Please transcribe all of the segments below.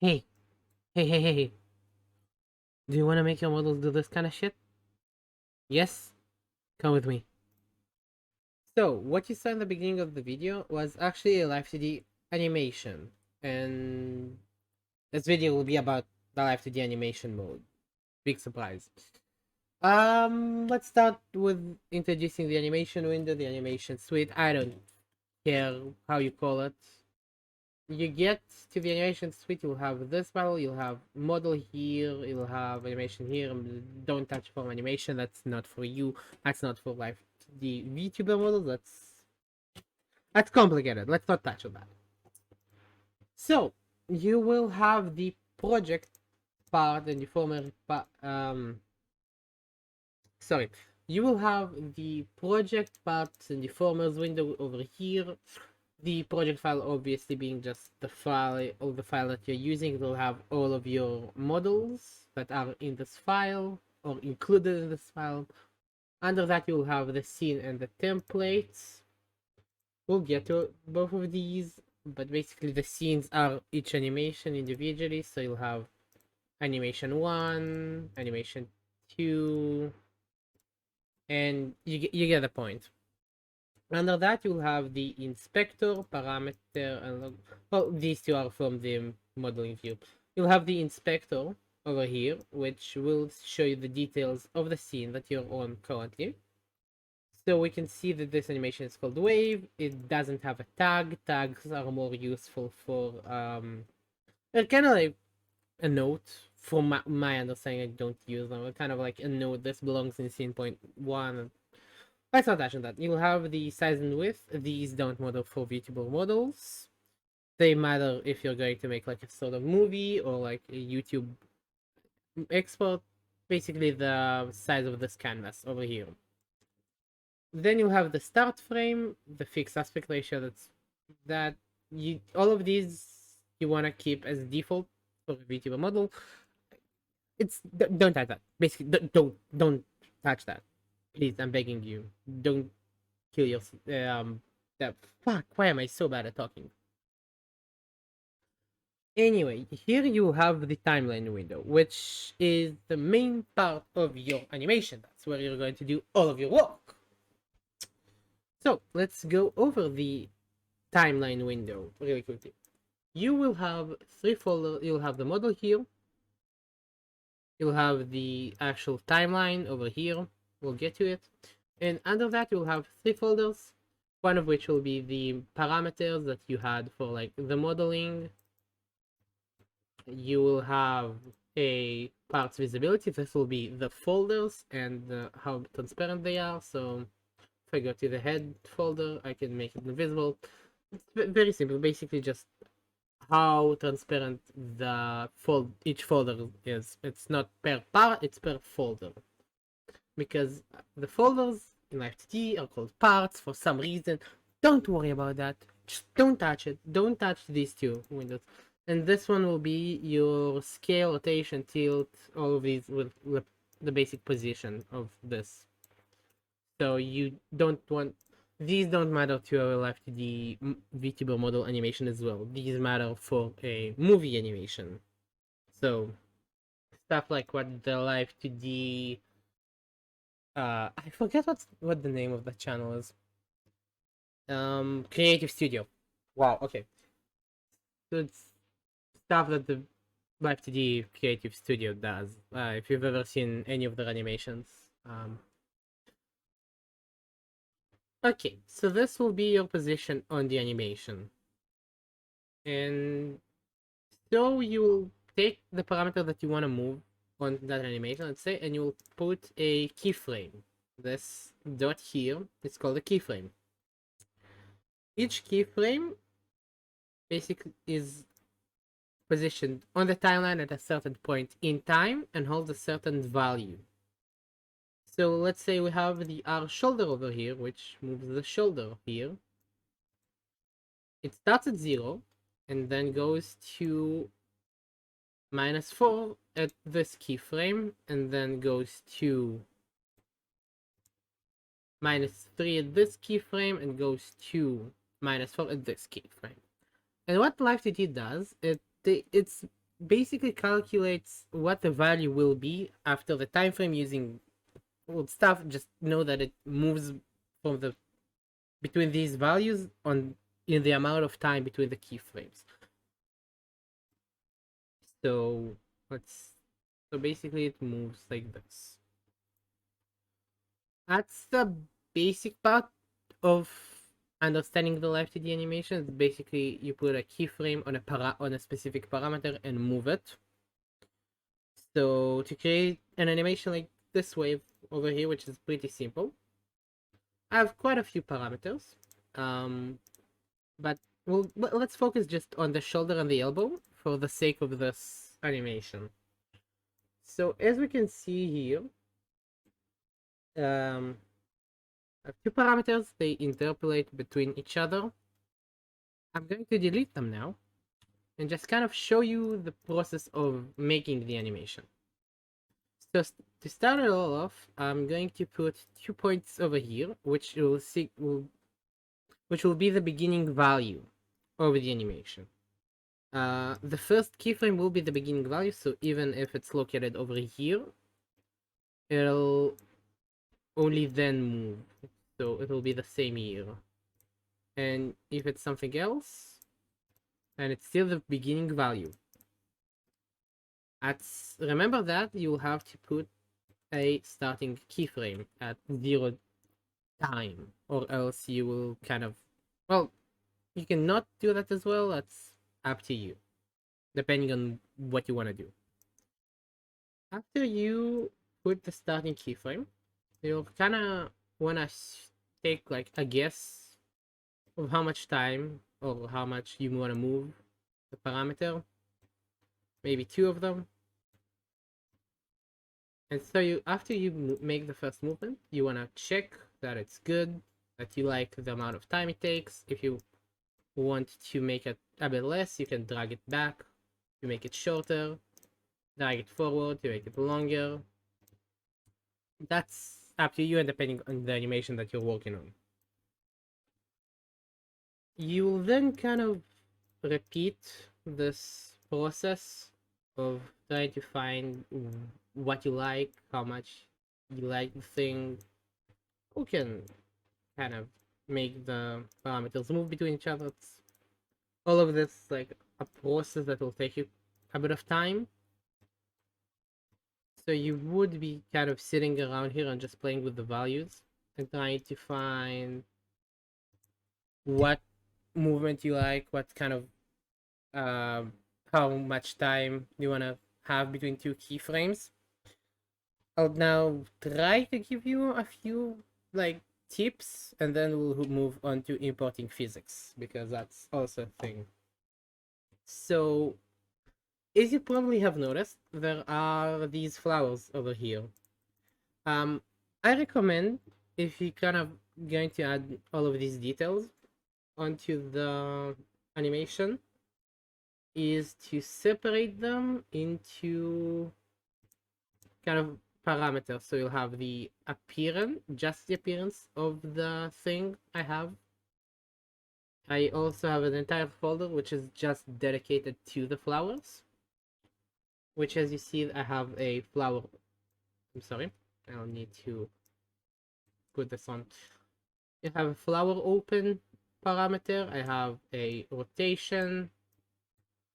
Hey, hey. Do you want to make your models do this kind of shit? Yes? Come with me. So, what you saw in the beginning of the video was actually a Live2D animation. And this video will be about the Live2D animation mode. Big surprise. Let's start with introducing the animation window, the animation suite. I don't care how you call it. You get to the animation suite, you'll have this model, you'll have model here, you'll have animation here. Don't touch form animation, that's not for you. That's not for life. The VTuber model, that's complicated. Let's not touch on that. So you will have the project part and the former sorry. You will have the project parts and the formers window over here. The project file obviously being just the file or the file that you're using. It will have all of your models that are in this file or included in this file. Under that you'll have the scene and the templates. We'll get to both of these, but basically the scenes are each animation individually. So you'll have animation 1, animation 2, and you get the point. Under that, you'll have the inspector, parameter, and well, these two are from the modeling view. You'll have the inspector over here, which will show you the details of the scene that you're on currently. So we can see that this animation is called wave. It doesn't have a tag. Tags are more useful for they're kind of like a note. From my understanding, I don't use them. Kind of like a note. This belongs in scene point 1. Let's not touch on that. You'll have the size and width. These don't matter for VTuber models. They matter if you're going to make like a sort of movie or like a YouTube export. Basically the size of this canvas over here. Then you'll have the start frame, the fixed aspect ratio. All of these you want to keep as default for a VTuber model. Don't touch that. Basically, don't touch that. Please, I'm begging you. Don't kill yourself. That fuck. Why am I so bad at talking? Anyway, here you have the timeline window, which is the main part of your animation. That's where you're going to do all of your work. So let's go over the timeline window really quickly. You will have 3 folders. You'll have the model here. You'll have the actual timeline over here. We'll get to it. And under that, you'll have 3 folders. One of which will be the parameters that you had for like the modeling. You will have a parts visibility. This will be the folders and how transparent they are. So if I go to the head folder, I can make it invisible. It's very simple. Basically, just how transparent each folder is. It's not per part, it's per folder. Because the folders in Live2D are called parts for some reason. Don't worry about that. Just don't touch it. Don't touch these two windows. And this one will be your scale, rotation, tilt, all of these with the basic position of this. So you don't want... These don't matter to a Live2D VTuber model animation as well. These matter for a movie animation. So stuff like what the Live2D... I forget what the name of the channel is. Creative Studio. Wow, okay. So it's stuff that the Live2D Creative Studio does. If you've ever seen any of their animations. Okay, so this will be your position on the animation. And so you will take the parameter that you want to move on that animation, let's say, and you will put a keyframe. This dot here is called a keyframe. Each keyframe basically is positioned on the timeline at a certain point in time and holds a certain value. So let's say we have the R shoulder over here, which moves the shoulder here. It starts at 0 and then goes to -4 at this keyframe and then goes to -3 at this keyframe and goes to -4 at this keyframe. And what Live2D does, it's basically calculates what the value will be after the time frame using old stuff. Just know that it moves from the between these values on in the amount of time between the keyframes. So let's so basically it moves like this. That's the basic part of understanding the Live2D animation. Basically, you put a keyframe on a specific parameter and move it. So to create an animation like this wave over here, which is pretty simple, I have quite a few parameters. But let's focus just on the shoulder and the elbow for the sake of this animation. So as we can see here, I have two parameters, they interpolate between each other. I'm going to delete them now and just kind of show you the process of making the animation. So to start it all off, I'm going to put 2 points over here, which will be the beginning value of the animation. The first keyframe will be the beginning value, so even if it's located over here, it'll only then move. So it will be the same year. And if it's something else, then it's still the beginning value. Remember that you'll have to put a starting keyframe at 0 time, or else you will kind of, well, you can not do that as well. That's up to you, depending on what you want to do. After you put the starting keyframe, you'll kind of want to take like a guess of how much time or how much you want to move the parameter. Maybe 2 of them. And so after you make the first movement, you want to check that it's good, that you like the amount of time it takes. If you want to make it a bit less, you can drag it back, you make it shorter, drag it forward, you make it longer. That's up to you and depending on the animation that you're working on. You will then kind of repeat this process of trying to find what you like, how much you like the thing. You can kind of make the parameters move between each other. All of this like a process that will take you a bit of time. So you would be kind of sitting around here and just playing with the values and trying to find what movement you like, what kind of how much time you want to have between 2 keyframes. I'll now try to give you a few like tips, and then we'll move on to importing physics, because that's also a thing. So as you probably have noticed, there are these flowers over here. I recommend, if you kind of going to add all of these details onto the animation, is to separate them into kind of parameters. So you'll have the appearance, just the appearance of the thing I have. I also have an entire folder which is just dedicated to the flowers, which, as you see, I have a flower. I'm sorry, I'll need to put this on. You have a flower open parameter. I have a rotation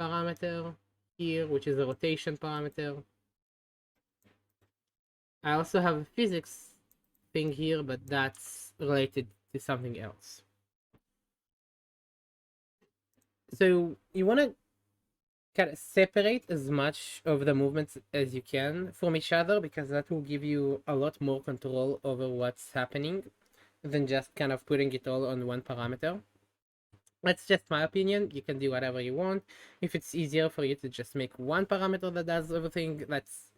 parameter here, which is a rotation parameter. I also have a physics thing here, but that's related to something else. So you want to kind of separate as much of the movements as you can from each other, because that will give you a lot more control over what's happening than just kind of putting it all on one parameter. That's just my opinion. You can do whatever you want. If it's easier for you to just make one parameter that does everything, that's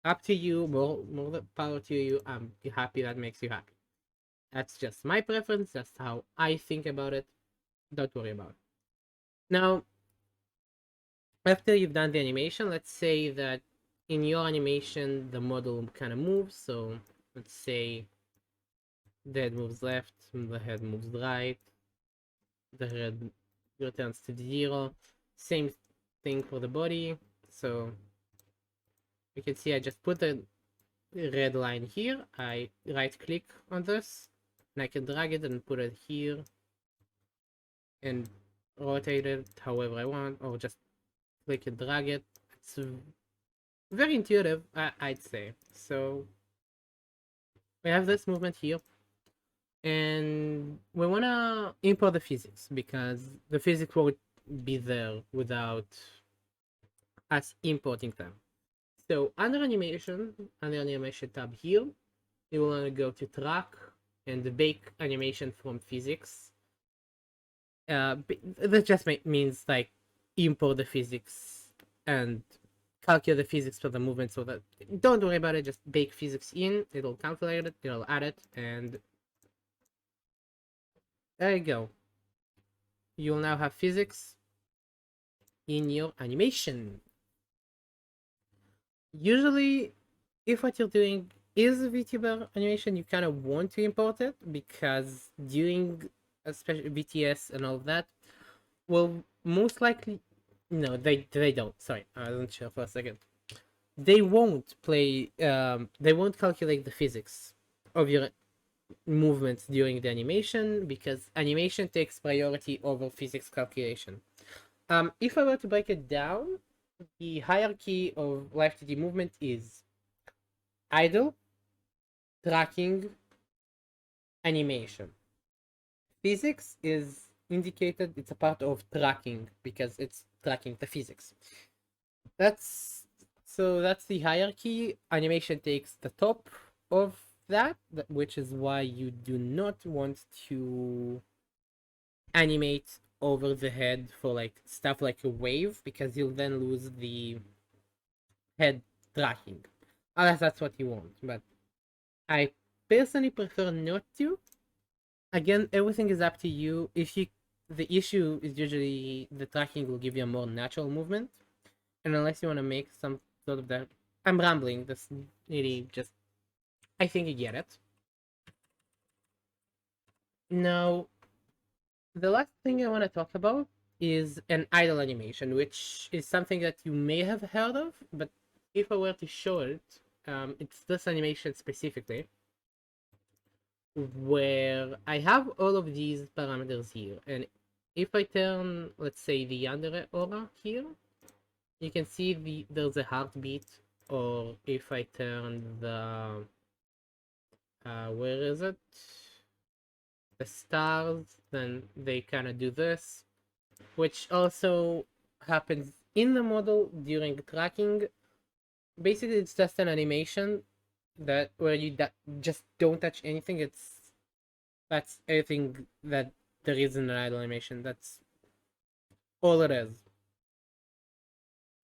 up to you. More the power to you. I'm happy that makes you happy. That's just my preference. That's how I think about it. Don't worry about it. Now, after you've done the animation, let's say that in your animation the model kind of moves. So let's say the head moves left, the head moves right, the head returns to 0. Same thing for the body. So you can see I just put a red line here. I right click on this and I can drag it and put it here and rotate it however I want, or just click and drag it. It's very intuitive, I'd say. So we have this movement here, and we want to import the physics because the physics won't be there without us importing them. So under animation tab here, you will want to go to track and bake animation from physics. That just means like import the physics and calculate the physics for the movement, so that don't worry about it, just bake physics in, it'll calculate it, it'll add it, and there you go. You'll now have physics in your animation. Usually, if what you're doing is a VTuber animation, you kind of want to import it because doing especially BTS and all of that will most likely, no, they don't. Sorry, I wasn't sure for a second. They won't play. They won't calculate the physics of your movements during the animation because animation takes priority over physics calculation. If I were to break it down, the hierarchy of Live2D movement is idle, tracking, animation. Physics is indicated, it's a part of tracking because it's tracking the physics. That's the hierarchy. Animation takes the top of that, which is why you do not want to animate over the head for like stuff like a wave, because you'll then lose the head tracking, unless that's what you want. But I personally prefer not to. Again, everything is up to you. The issue is usually the tracking will give you a more natural movement, and unless you want to make some sort of that, I'm rambling. This really just, I think you get it. Now, the last thing I want to talk about is an idle animation, which is something that you may have heard of, but if I were to show it, it's this animation specifically, where I have all of these parameters here, and if I turn, let's say, the under aura here, you can see there's a heartbeat, or if I turn the where is it? The stars, then they kind of do this, which also happens in the model during tracking. Basically, it's just an animation that where you just don't touch anything. That's everything that there is in an idle animation. That's all it is.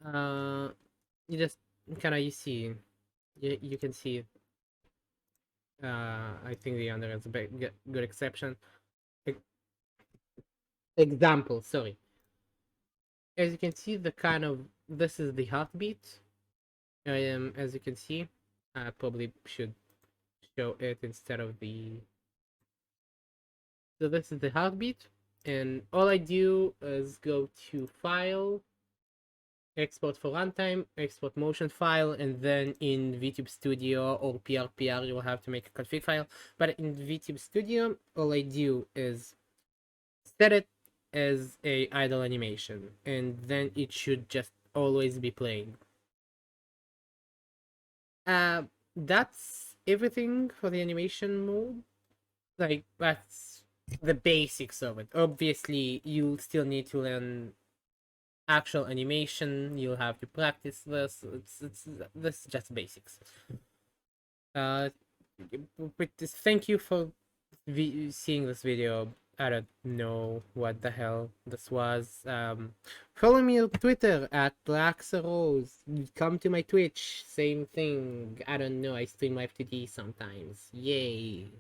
You just kind of you can see. I think the under is a good exception. Example, sorry. As you can see, this is the heartbeat. As you can see, I probably should show it instead of the. So this is the heartbeat, and all I do is go to File, Export for Runtime, Export Motion File, and then in VTube Studio or PRPR you will have to make a config file. But in VTube Studio, all I do is set it as a idle animation, and then it should just always be playing. That's everything for the animation mode. Like, that's the basics of it. Obviously, you'll still need to learn actual animation. You'll have to practice this. This is just basics. Thank you for seeing this video. I don't know what the hell this was. Follow me on Twitter at LeaxerRose. Come to my Twitch, same thing. I don't know, I stream Live2D sometimes. Yay.